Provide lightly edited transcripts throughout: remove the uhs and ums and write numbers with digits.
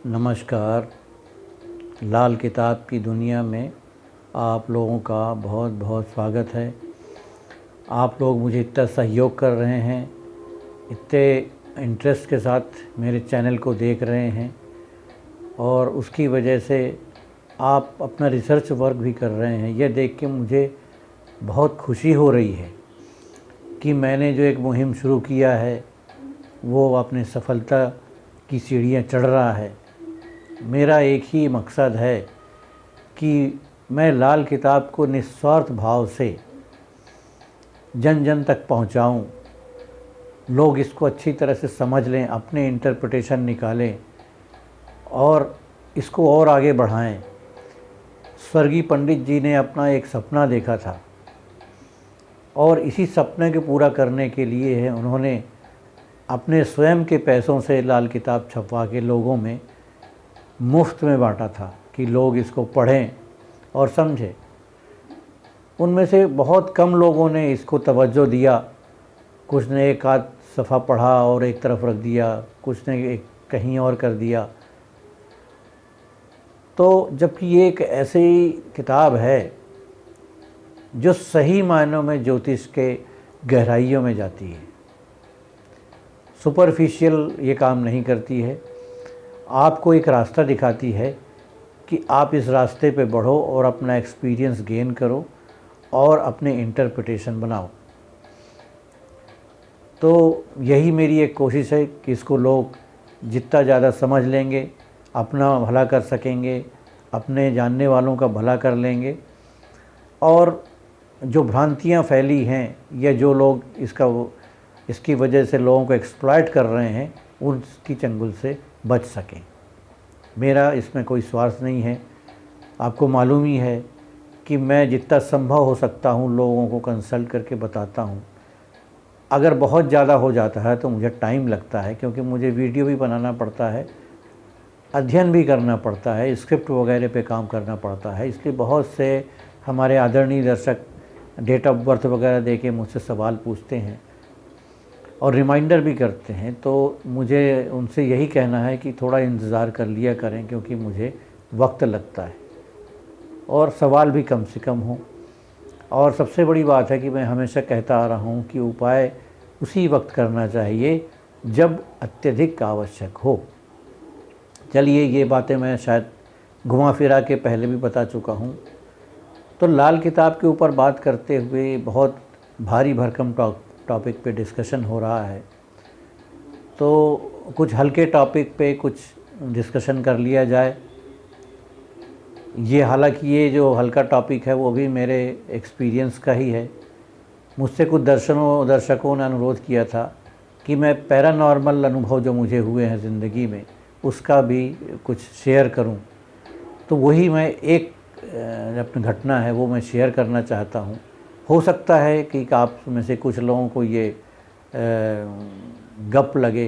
नमस्कार। लाल किताब की दुनिया में आप लोगों का बहुत बहुत स्वागत है। आप लोग मुझे इतना सहयोग कर रहे हैं, इतने इंटरेस्ट के साथ मेरे चैनल को देख रहे हैं और उसकी वजह से आप अपना रिसर्च वर्क भी कर रहे हैं। यह देख के मुझे बहुत खुशी हो रही है कि मैंने जो एक मुहिम शुरू किया है वो अपने सफलता की सीढ़ियाँ चढ़ रहा है। मेरा एक ही मकसद है कि मैं लाल किताब को निस्वार्थ भाव से जन जन तक पहुंचाऊं, लोग इसको अच्छी तरह से समझ लें, अपने इंटरप्रिटेशन निकालें और इसको और आगे बढ़ाएं। स्वर्गीय पंडित जी ने अपना एक सपना देखा था और इसी सपने को पूरा करने के लिए है उन्होंने अपने स्वयं के पैसों से लाल किताब छपवा के लोगों में मुफ्त में बांटा था कि लोग इसको पढ़ें और समझें। उनमें से बहुत कम लोगों ने इसको तवज्जो दिया। कुछ ने एक आध सफ़ा पढ़ा और एक तरफ रख दिया, कुछ ने एक कहीं और कर दिया। तो जबकि ये एक ऐसी किताब है जो सही मायनों में ज्योतिष के गहराइयों में जाती है, सुपरफिशियल ये काम नहीं करती है, आपको एक रास्ता दिखाती है कि आप इस रास्ते पे बढ़ो और अपना एक्सपीरियंस गेन करो और अपने इंटरप्रिटेशन बनाओ। तो यही मेरी एक कोशिश है कि इसको लोग जितना ज़्यादा समझ लेंगे अपना भला कर सकेंगे, अपने जानने वालों का भला कर लेंगे और जो भ्रांतियाँ फैली हैं या जो लोग इसकी वजह से लोगों को एक्सप्लॉइट कर रहे हैं उनकी चंगुल से बच सकें। मेरा इसमें कोई स्वार्थ नहीं है। आपको मालूम ही है कि मैं जितना संभव हो सकता हूँ लोगों को कंसल्ट करके बताता हूँ। अगर बहुत ज़्यादा हो जाता है तो मुझे टाइम लगता है, क्योंकि मुझे वीडियो भी बनाना पड़ता है, अध्ययन भी करना पड़ता है, स्क्रिप्ट वगैरह पे काम करना पड़ता है। इसलिए बहुत से हमारे आदरणीय दर्शक डेट ऑफ बर्थ वगैरह दे के मुझसे सवाल पूछते हैं और रिमाइंडर भी करते हैं। तो मुझे उनसे यही कहना है कि थोड़ा इंतज़ार कर लिया करें, क्योंकि मुझे वक्त लगता है और सवाल भी कम से कम हों। और सबसे बड़ी बात है कि मैं हमेशा कहता आ रहा हूँ कि उपाय उसी वक्त करना चाहिए जब अत्यधिक आवश्यक हो। चलिए, ये बातें मैं शायद घुमा फिरा के पहले भी बता चुका हूँ। तो लाल किताब के ऊपर बात करते हुए बहुत भारी भरकम टॉपिक पे डिस्कशन हो रहा है, तो कुछ हल्के टॉपिक पे कुछ डिस्कशन कर लिया जाए। हालांकि ये जो हल्का टॉपिक है वो भी मेरे एक्सपीरियंस का ही है। मुझसे कुछ दर्शकों ने अनुरोध किया था कि मैं पैरानॉर्मल अनुभव जो मुझे हुए हैं ज़िंदगी में उसका भी कुछ शेयर करूं। तो वही मैं एक अपनी घटना है वो मैं शेयर करना चाहता हूं। हो सकता है कि आप में से कुछ लोगों को ये गप लगे,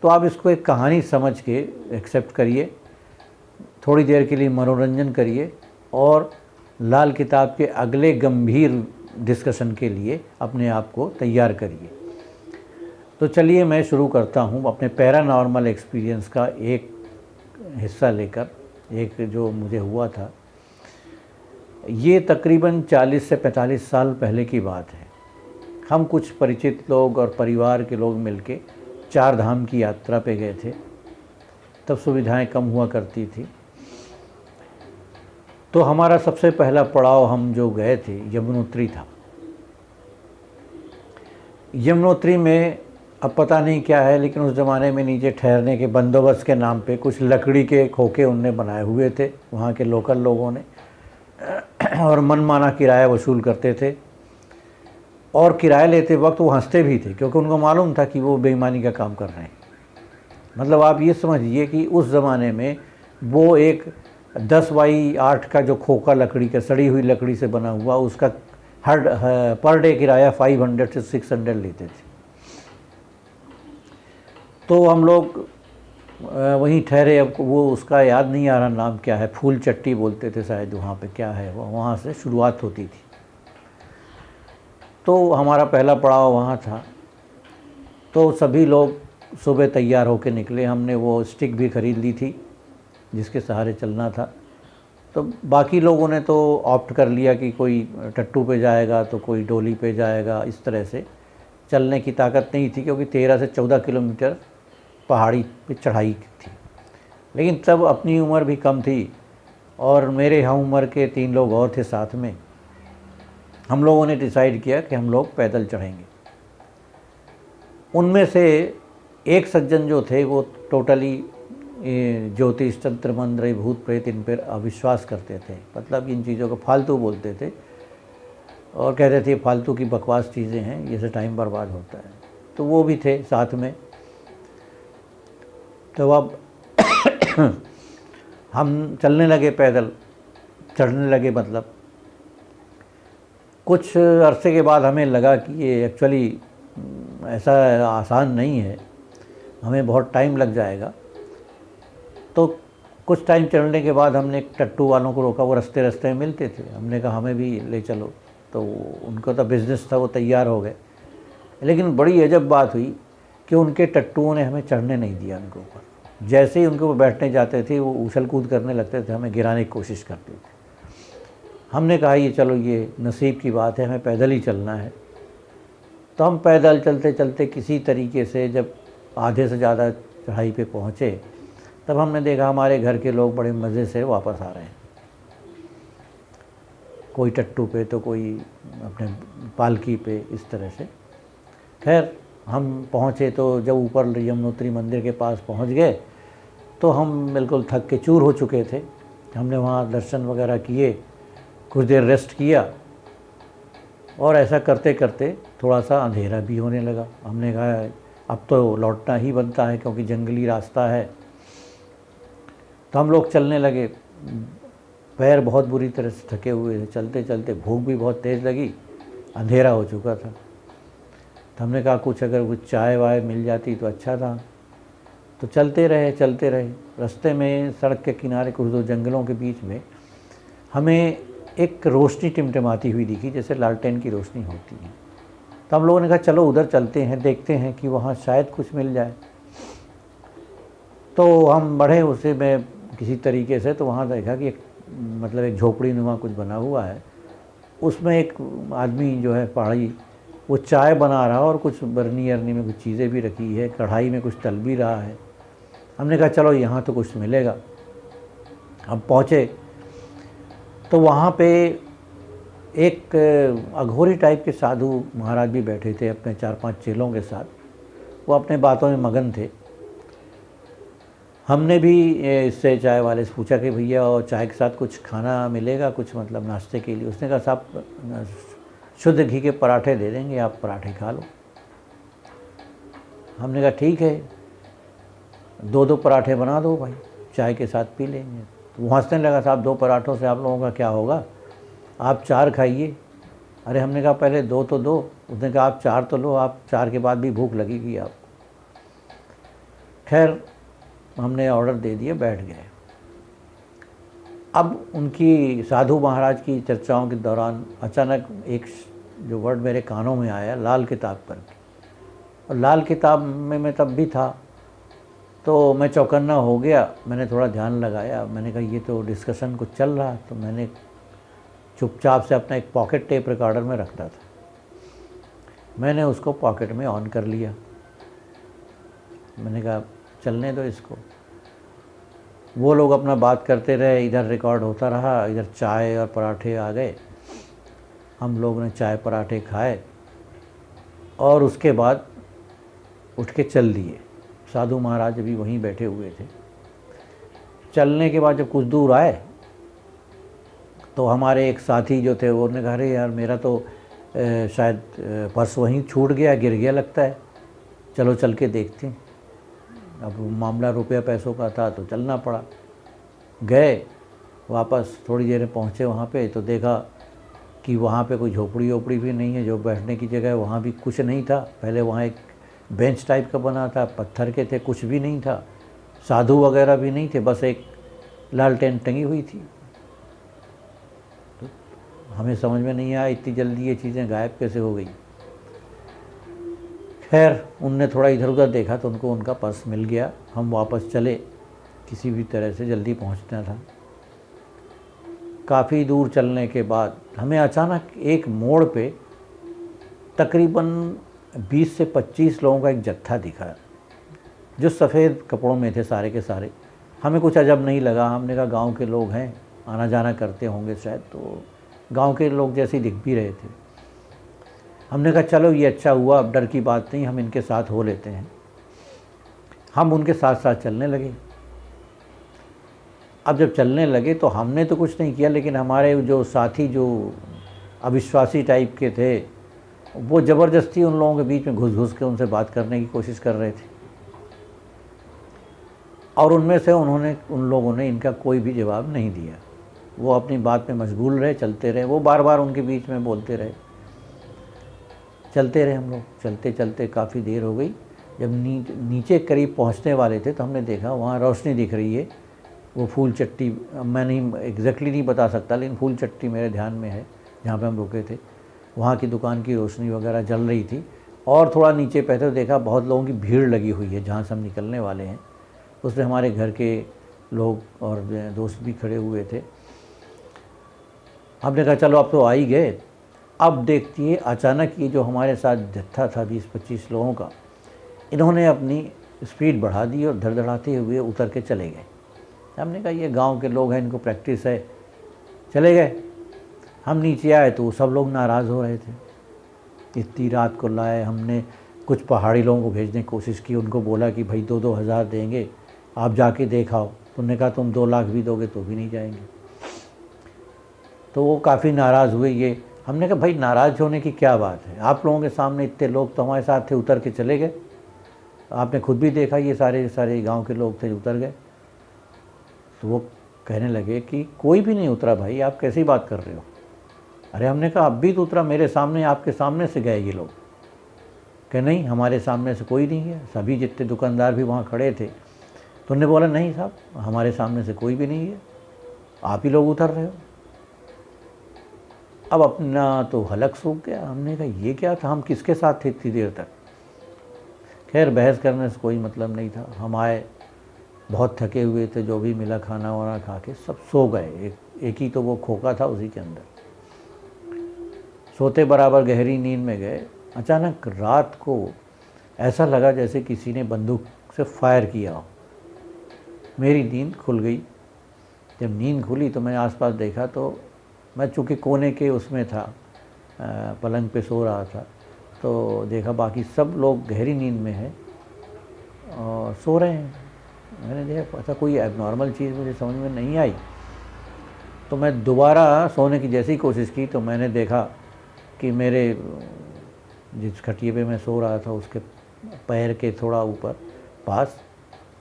तो आप इसको एक कहानी समझ के एक्सेप्ट करिए, थोड़ी देर के लिए मनोरंजन करिए और लाल किताब के अगले गंभीर डिस्कशन के लिए अपने आप को तैयार करिए। तो चलिए, मैं शुरू करता हूँ अपने पैरानॉर्मल एक्सपीरियंस का एक हिस्सा लेकर, एक जो मुझे हुआ था। ये तकरीबन 40 से 45 साल पहले की बात है। हम कुछ परिचित लोग और परिवार के लोग मिलके 4 धाम की यात्रा पे गए थे। तब सुविधाएं कम हुआ करती थी। तो हमारा सबसे पहला पड़ाव हम जो गए थे यमुनोत्री था। यमुनोत्री में अब पता नहीं क्या है, लेकिन उस ज़माने में नीचे ठहरने के बंदोबस्त के नाम पे कुछ लकड़ी के खोखे उनने बनाए हुए थे वहाँ के लोकल लोगों ने, और मनमाना किराया वसूल करते थे। और किराया लेते वक्त वो हंसते भी थे, क्योंकि उनको मालूम था कि वो बेईमानी का काम कर रहे हैं। मतलब आप ये समझिए कि उस ज़माने में वो एक 10 बाई 8 का जो खोखा लकड़ी का, सड़ी हुई लकड़ी से बना हुआ, उसका पर डे किराया 500 से 600 लेते थे। तो हम लोग वहीं ठहरे। अब वो उसका याद नहीं आ रहा नाम क्या है, फूल चट्टी बोलते थे शायद वहाँ पे, क्या है वो, वहाँ से शुरुआत होती थी। तो हमारा पहला पड़ाव वहाँ था। तो सभी लोग सुबह तैयार होकर निकले। हमने वो स्टिक भी ख़रीद ली थी जिसके सहारे चलना था। तो बाकी लोगों ने तो ऑप्ट कर लिया कि कोई टट्टू पे जाएगा तो कोई डोली पे जाएगा, इस तरह से चलने की ताकत नहीं थी, क्योंकि 13 से 14 किलोमीटर पहाड़ी पे चढ़ाई थी। लेकिन तब अपनी उम्र भी कम थी और मेरे हम उम्र के 3 लोग और थे साथ में। हम लोगों ने डिसाइड किया कि हम लोग पैदल चढ़ेंगे। उनमें से एक सज्जन जो थे वो टोटली ज्योतिष, तंत्र, मंत्र, भूत प्रेत इन पर अविश्वास करते थे, मतलब इन चीज़ों को फालतू बोलते थे और कहते थे फालतू की बकवास चीज़ें हैं, ये से टाइम बर्बाद होता है। तो वो भी थे साथ में। तो अब हम चलने लगे, पैदल चढ़ने लगे। मतलब कुछ अरसे के बाद हमें लगा कि ये एक्चुअली ऐसा आसान नहीं है, हमें बहुत टाइम लग जाएगा। तो कुछ टाइम चलने के बाद हमने टट्टू वालों को रोका, वो रास्ते रास्ते में मिलते थे। हमने कहा हमें भी ले चलो, तो उनका तो बिज़नेस था, वो तैयार हो गए। लेकिन बड़ी अजब बात हुई कि उनके टट्टुओं ने हमें चढ़ने नहीं दिया उनके ऊपर। जैसे ही उनके ऊपर बैठने जाते थे वो उछल कूद करने लगते थे, हमें गिराने की कोशिश करते थे। हमने कहा ये चलो, ये नसीब की बात है, हमें पैदल ही चलना है। तो हम पैदल चलते चलते किसी तरीके से जब आधे से ज़्यादा चढ़ाई पे पहुँचे, तब हमने देखा हमारे घर के लोग बड़े मज़े से वापस आ रहे हैं, कोई टट्टू पे तो कोई अपने पालकी पे, इस तरह से। खैर हम पहुँचे तो जब ऊपर यमुनोत्री मंदिर के पास पहुँच गए तो हम बिल्कुल थक के चूर हो चुके थे। हमने वहाँ दर्शन वगैरह किए, कुछ देर रेस्ट किया और ऐसा करते करते थोड़ा सा अंधेरा भी होने लगा। हमने कहा अब तो लौटना ही बनता है, क्योंकि जंगली रास्ता है। तो हम लोग चलने लगे। पैर बहुत बुरी तरह से थके हुए थे, चलते चलते भूख भी बहुत तेज़ लगी, अंधेरा हो चुका था। तो हमने कहा अगर कुछ चाय वाय मिल जाती तो अच्छा था। तो चलते रहे। रास्ते में सड़क के किनारे कुछ दो जंगलों के बीच में हमें एक रोशनी टिमटिमाती हुई दिखी, जैसे लालटेन की रोशनी होती है। तो हम लोगों ने कहा चलो उधर चलते हैं, देखते हैं कि वहाँ शायद कुछ मिल जाए। तो हम बढ़े उसे में किसी तरीके से, तो वहाँ देखा कि एक झोपड़ी नुमा कुछ बना हुआ है। उसमें एक आदमी जो है पहाड़ी, वो चाय बना रहा और कुछ बरनी अरनी में कुछ चीज़ें भी रखी है, कढ़ाई में कुछ तल भी रहा है। हमने कहा चलो यहाँ तो कुछ मिलेगा। हम पहुँचे तो वहाँ पे एक अघोरी टाइप के साधु महाराज भी बैठे थे अपने 4-5 चेलों के साथ। वो अपने बातों में मगन थे। हमने भी इससे चाय वाले से पूछा कि भैया और चाय के साथ कुछ खाना मिलेगा, कुछ मतलब नाश्ते के लिए। उसने कहा साहब शुद्ध घी के पराठे दे देंगे, आप पराठे खा लो। हमने कहा ठीक है, 2-2 पराठे बना दो भाई, चाय के साथ पी लेंगे। तो वो हंसने लगा, साहब 2 पराठों से आप लोगों का क्या होगा, आप 4 खाइए। अरे हमने कहा पहले 2 तो दो। उसने कहा आप 4 तो लो, आप 4 के बाद भी भूख लगेगी आपको। खैर हमने ऑर्डर दे दिया, बैठ गए। अब उनकी साधु महाराज की चर्चाओं के दौरान अचानक एक जो वर्ड मेरे कानों में आया, लाल किताब करके। और लाल किताब में मैं तब भी था, तो मैं चौकन्ना हो गया। मैंने थोड़ा ध्यान लगाया, मैंने कहा ये तो डिस्कशन कुछ चल रहा। तो मैंने चुपचाप से अपना एक पॉकेट टेप रिकॉर्डर में रखता था, मैंने उसको पॉकेट में ऑन कर लिया। मैंने कहा चलने दो इसको। वो लोग अपना बात करते रहे, इधर रिकॉर्ड होता रहा, इधर चाय और पराठे आ गए। हम लोग ने चाय पराठे खाए और उसके बाद उठ के चल दिए। साधु महाराज अभी वहीं बैठे हुए थे। चलने के बाद जब कुछ दूर आए तो हमारे एक साथी जो थे वो ने कहा अरे यार मेरा तो शायद पर्स वहीं छूट गया, गिर गया लगता है, चलो चल के देखते हैं। अब मामला रुपया पैसों का था तो चलना पड़ा। गए वापस, थोड़ी देर में पहुँचे वहाँ पे तो देखा कि वहाँ पे कोई झोपड़ी वोपड़ी भी नहीं है, जो बैठने की जगह है वहाँ भी कुछ नहीं था। पहले वहाँ एक बेंच टाइप का बना था, पत्थर के थे, कुछ भी नहीं था, साधु वगैरह भी नहीं थे, बस एक लालटेन टंगी हुई थी। तो हमें समझ में नहीं आया इतनी जल्दी ये चीज़ें गायब कैसे हो गई। खैर उनने थोड़ा इधर उधर देखा तो उनको उनका पर्स मिल गया। हम वापस चले किसी भी तरह से जल्दी पहुंचना था। काफ़ी दूर चलने के बाद हमें अचानक एक मोड़ पे तकरीबन 20 से 25 लोगों का एक जत्था दिखा, जो सफ़ेद कपड़ों में थे सारे के सारे। हमें कुछ अजब नहीं लगा, हमने कहा गांव के लोग हैं, आना जाना करते होंगे शायद, तो गांव के लोग जैसे ही दिख भी रहे थे। हमने कहा चलो ये अच्छा हुआ, अब डर की बात नहीं, हम इनके साथ हो लेते हैं। हम उनके साथ साथ चलने लगे। अब जब चलने लगे तो हमने तो कुछ नहीं किया, लेकिन हमारे जो साथी जो अविश्वासी टाइप के थे, वो ज़बरदस्ती उन लोगों के बीच में घुस घुस के उनसे बात करने की कोशिश कर रहे थे, और उनमें से उन लोगों ने इनका कोई भी जवाब नहीं दिया। वो अपनी बात में मशगूल रहे, चलते रहे। वो बार बार उनके बीच में बोलते रहे, चलते रहे। हम लोग चलते चलते काफ़ी देर हो गई। जब नीचे करीब पहुंचने वाले थे तो हमने देखा वहाँ रोशनी दिख रही है। वो फूल चट्टी, मैं नहीं एग्जैक्टली नहीं बता सकता, लेकिन फूल चट्टी मेरे ध्यान में है जहाँ पे हम रुके थे। वहाँ की दुकान की रोशनी वगैरह जल रही थी। और थोड़ा नीचे पे तो देखा बहुत लोगों की भीड़ लगी हुई है जहाँ से हम निकलने वाले हैं। उसमें हमारे घर के लोग और दोस्त भी खड़े हुए थे। हमने कहा चलो अब तो आ ही गए। अब देखती है अचानक ये जो हमारे साथ जत्था था 20-25 लोगों का, इन्होंने अपनी स्पीड बढ़ा दी और धड़धड़ाते हुए उतर के चले गए। हमने कहा ये गांव के लोग हैं, इनको प्रैक्टिस है, चले गए। हम नीचे आए तो सब लोग नाराज़ हो रहे थे। इतनी रात को लाए। हमने कुछ पहाड़ी लोगों को भेजने की कोशिश की, उनको बोला कि भाई 2-2 हज़ार देंगे, आप जाके देखाओ। तुमने कहा तुम 2 लाख भी दोगे तो भी नहीं जाएंगे। तो वो काफ़ी नाराज़ हुए। ये हमने कहा भाई नाराज़ होने की क्या बात है, आप लोगों के सामने इतने लोग तो हमारे साथ थे, उतर के चले गए। आपने खुद भी देखा ये सारे गांव के लोग थे, उतर गए। तो वो कहने लगे कि कोई भी नहीं उतरा भाई, आप कैसी बात कर रहे हो। अरे हमने कहा अब भी तो उतरा, मेरे सामने, आपके सामने से गए ये लोग। कहे नहीं, हमारे सामने से कोई नहीं है, सभी जितने दुकानदार भी वहाँ खड़े थे। तो उन्होंने बोला नहीं साहब, हमारे सामने से कोई भी नहीं है, आप ही लोग उतर रहे हो। अब अपना तो हलक सूख गया। हमने कहा ये क्या था, हम किसके साथ थे इतनी देर तक। खैर बहस करने से कोई मतलब नहीं था। हम आए, बहुत थके हुए थे, जो भी मिला खाना वाना खा के सब सो गए। एक ही तो वो खोखा था, उसी के अंदर सोते बराबर गहरी नींद में गए। अचानक रात को ऐसा लगा जैसे किसी ने बंदूक से फायर किया हो। मेरी नींद खुल गई। जब नींद खुली तो मैंने आसपास देखा, तो मैं चूँकि कोने के उसमें था, पलंग पे सो रहा था, तो देखा बाकी सब लोग गहरी नींद में हैं और सो रहे हैं। मैंने देखा ऐसा कोई एबनॉर्मल चीज़ मुझे समझ में नहीं आई। तो मैं दोबारा सोने की जैसी कोशिश की तो मैंने देखा कि मेरे जिस खटिए पे मैं सो रहा था उसके पैर के थोड़ा ऊपर पास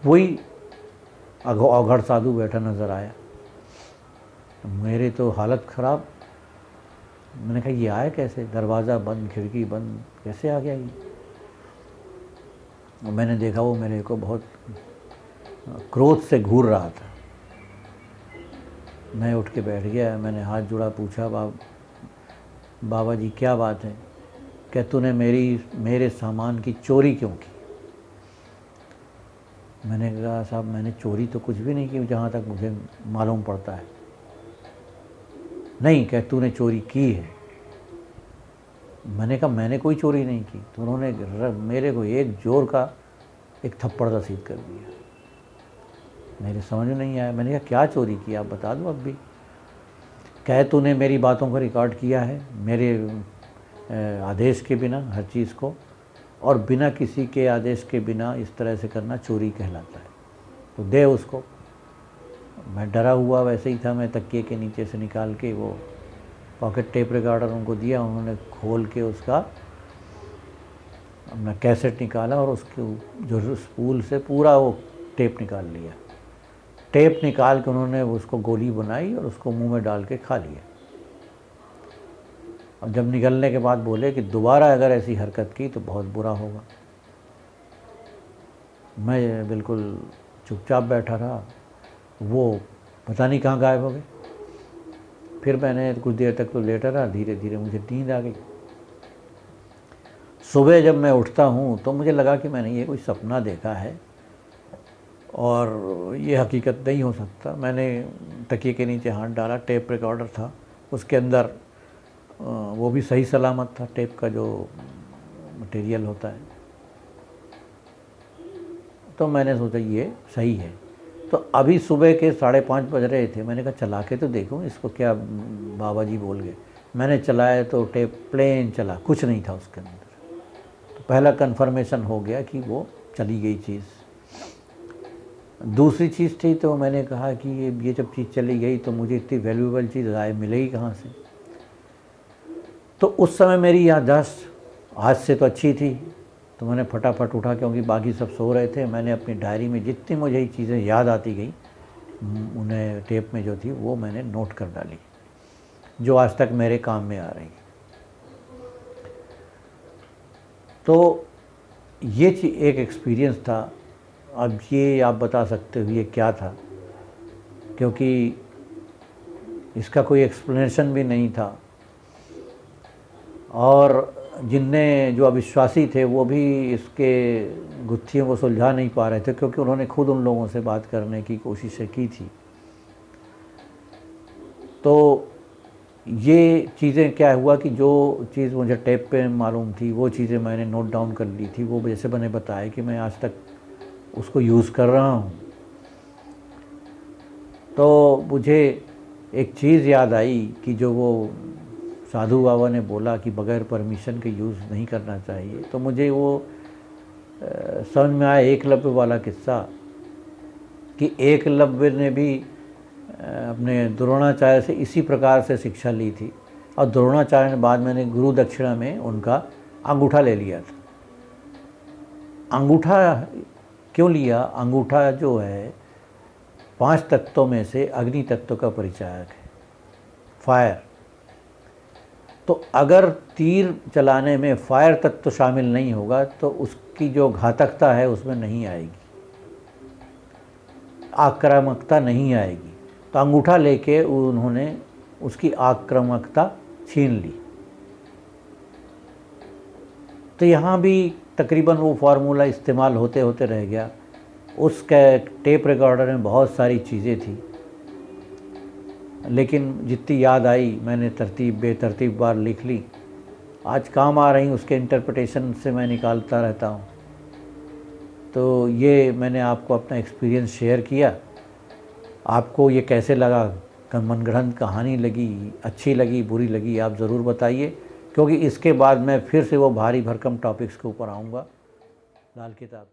वही अवघड़ साधु बैठा नज़र आया। मेरे तो हालत ख़राब। मैंने कहा ये आया कैसे, दरवाज़ा बंद, खिड़की बंद, कैसे आ गया ये। और मैंने देखा वो मेरे को बहुत क्रोध से घूर रहा था। मैं उठ के बैठ गया, मैंने हाथ जोड़ा, पूछा बाबा जी क्या बात है। क्या तूने मेरे सामान की चोरी क्यों की। मैंने कहा साहब मैंने चोरी तो कुछ भी नहीं की जहाँ तक मुझे मालूम पड़ता है। नहीं, क्या तूने चोरी की है। मैंने कहा मैंने कोई चोरी नहीं की। तो उन्होंने मेरे को एक जोर का एक थप्पड़ रसीद कर दिया। मेरे समझ में नहीं आया। मैंने कहा क्या चोरी की, आप बता दो अब भी। कहे तूने मेरी बातों को रिकॉर्ड किया है मेरे आदेश के बिना हर चीज़ को, और बिना किसी के आदेश के बिना इस तरह से करना चोरी कहलाता है, तो दे उसको। मैं डरा हुआ वैसे ही था। मैं तकिए के नीचे से निकाल के वो पॉकेट टेप रिकॉर्डर उनको दिया। उन्होंने खोल के उसका अपना कैसेट निकाला और उसके जो स्पूल से पूरा वो टेप निकाल लिया। टेप निकाल के उन्होंने उसको गोली बनाई और उसको मुंह में डाल के खा लिया। अब जब निकलने के बाद बोले कि दोबारा अगर ऐसी हरकत की तो बहुत बुरा होगा। मैं बिल्कुल चुपचाप बैठा रहा। वो पता नहीं कहाँ गायब हो गए। फिर मैंने कुछ देर तक तो लेटा रहा, धीरे धीरे मुझे नींद आ गई। सुबह जब मैं उठता हूँ तो मुझे लगा कि मैंने ये कोई सपना देखा है और ये हकीकत नहीं हो सकता। मैंने तकिए के नीचे हाथ डाला, टेप रिकॉर्डर था उसके अंदर, वो भी सही सलामत था, टेप का जो मटेरियल होता है। तो मैंने सोचा ये सही है। तो अभी सुबह के 5:30 बज रहे थे, मैंने कहा चला के तो देखूं इसको, क्या बाबा जी बोल गए। मैंने चलाया तो टेप प्लेन चला, कुछ नहीं था उसके अंदर। तो पहला कन्फर्मेशन हो गया कि वो चली गई चीज़। दूसरी चीज़ थी तो मैंने कहा कि ये जब चीज़ चली गई तो मुझे इतनी वैल्यूएबल चीज़ मिलेगी कहाँ से। तो उस समय मेरी याददाश्त आज से तो अच्छी थी, तो मैंने फटाफट उठा, क्योंकि बाकी सब सो रहे थे। मैंने अपनी डायरी में जितनी मुझे चीज़ें याद आती गई, उन्हें टेप में जो थी वो मैंने नोट कर डाली, जो आज तक मेरे काम में आ रही। तो ये एक एक्सपीरियंस था। अब ये आप बता सकते हो ये क्या था, क्योंकि इसका कोई एक्सप्लेनेशन भी नहीं था। और जो अविश्वासी थे वो भी इसके गुत्थियों को सुलझा नहीं पा रहे थे, क्योंकि उन्होंने खुद उन लोगों से बात करने की कोशिशें की थी। तो ये चीज़ें क्या हुआ कि जो चीज़ मुझे टेप पे मालूम थी वो चीज़ें मैंने नोट डाउन कर ली थी। वो जैसे मैंने बताया कि मैं आज तक उसको यूज़ कर रहा हूँ। तो मुझे एक चीज़ याद आई कि जो वो साधु बाबा ने बोला कि बग़ैर परमिशन के यूज़ नहीं करना चाहिए। तो मुझे वो समझ में आया एकलव्य वाला किस्सा, कि एकलव्य ने भी अपने द्रोणाचार्य से इसी प्रकार से शिक्षा ली थी। और द्रोणाचार्य ने बाद मैंने गुरु दक्षिणा में उनका अंगूठा ले लिया था। अंगूठा क्यों लिया? अंगूठा जो है 5 तत्वों में से अग्नि तत्व का परिचायक है, फायर। तो अगर तीर चलाने में फायर तत्व शामिल नहीं होगा तो उसकी जो घातकता है उसमें नहीं आएगी, आक्रामकता नहीं आएगी। तो अंगूठा लेके उन्होंने उसकी आक्रामकता छीन ली। तो यहाँ भी तकरीबन वो फार्मूला इस्तेमाल होते होते रह गया। उस टेप रिकॉर्डर में बहुत सारी चीज़ें थी, लेकिन जितनी याद आई मैंने बेतरतीब बार लिख ली। आज काम आ रही, उसके इंटरप्रिटेशन से मैं निकालता रहता हूँ। तो ये मैंने आपको अपना एक्सपीरियंस शेयर किया। आपको ये कैसे लगा, मनगढ़ंत कहानी लगी, अच्छी लगी, बुरी लगी, आप ज़रूर बताइए, क्योंकि इसके बाद मैं फिर से वो भारी भरकम टॉपिक्स के ऊपर आऊँगा। लाल किताब।